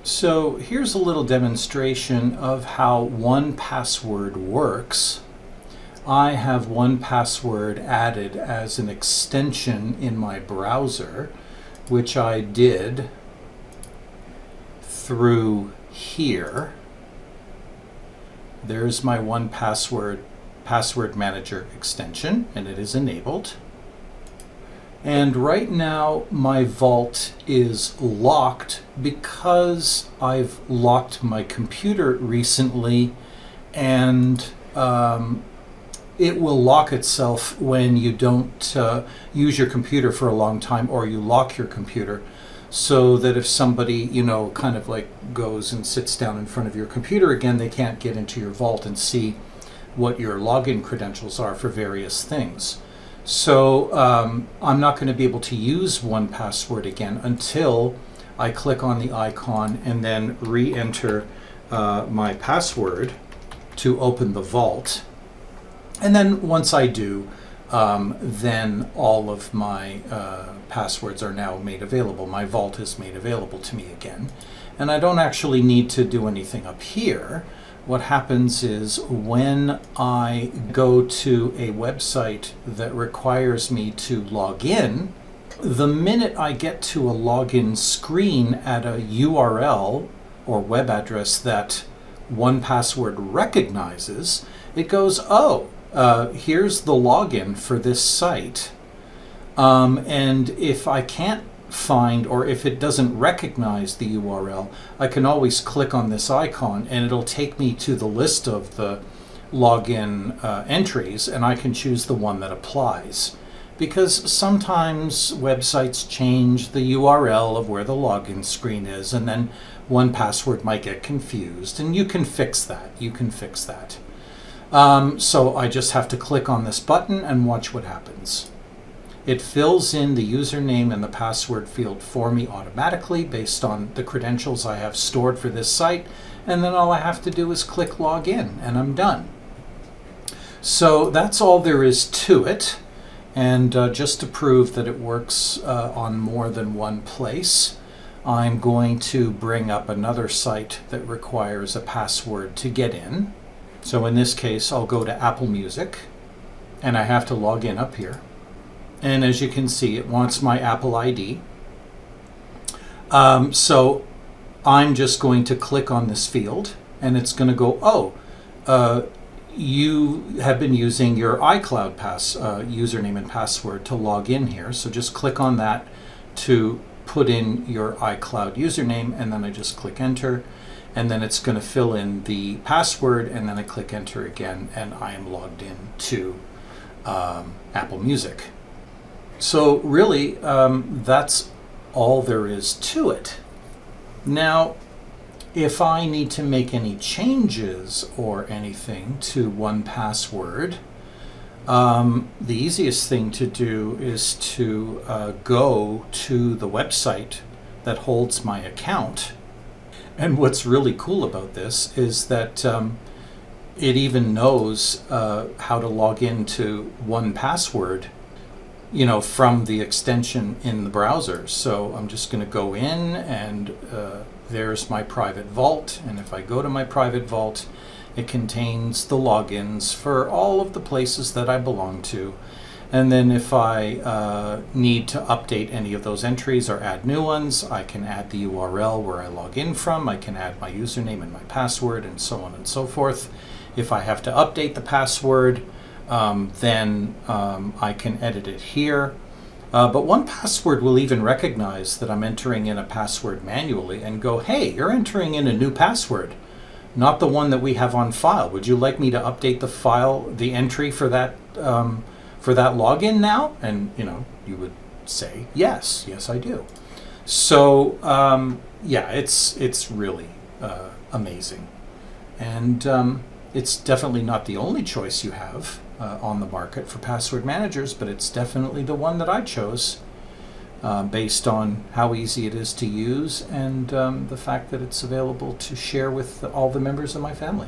So here's a little demonstration of how 1Password works. I have 1Password added as an extension in my browser, which I did through here. There's my 1Password password manager extension, and it is enabled. And right now my vault is locked because I've locked my computer recently, and it will lock itself when you don't use your computer for a long time, or you lock your computer, so that if somebody, kind of like goes and sits down in front of your computer again, they can't get into your vault and see what your login credentials are for various things. So I'm not going to be able to use 1Password again until I click on the icon and then re-enter my password to open the vault. And then once I do, then all of my passwords are now made available. My vault is made available to me again. And I don't actually need to do anything up here. What happens is when I go to a website that requires me to log in, the minute I get to a login screen at a URL or web address that 1Password recognizes, it goes, here's the login for this site. And if I can't find, or if it doesn't recognize the URL, I can always click on this icon and it'll take me to the list of the login entries, and I can choose the one that applies. Because sometimes websites change the URL of where the login screen is, and then 1Password might get confused, and you can fix that. So I just have to click on this button and watch what happens. It fills in the username and the password field for me automatically based on the credentials I have stored for this site, and then all I have to do is click login and I'm done. So that's all there is to it. And just to prove that it works on more than one place, I'm going to bring up another site that requires a password to get in. So in this case, I'll go to Apple Music, and I have to log in up here. And as you can see, it wants my Apple ID. So I'm just going to click on this field, and it's going to go, you have been using your iCloud username and password to log in here. So just click on that to put in your iCloud username, and then I just click enter. And then it's going to fill in the password, and then I click enter again, and I am logged in to Apple Music. So really, that's all there is to it. Now, if I need to make any changes or anything to 1Password, the easiest thing to do is to go to the website that holds my account. And what's really cool about this is that it even knows how to log into 1Password, from the extension in the browser. So I'm just going to go in, and there's my private vault. And if I go to my private vault, it contains the logins for all of the places that I belong to. And then if I need to update any of those entries or add new ones, I can add the URL where I log in from. I can add my username and my password, and so on and so forth. If I have to update the password, then I can edit it here. But 1Password will even recognize that I'm entering in a password manually and go, hey, you're entering in a new password, not the one that we have on file. Would you like me to update the entry for that login now? And you would say, yes, I do. So it's really amazing. And it's definitely not the only choice you have on the market for password managers, but it's definitely the one that I chose based on how easy it is to use, and the fact that it's available to share with all the members of my family.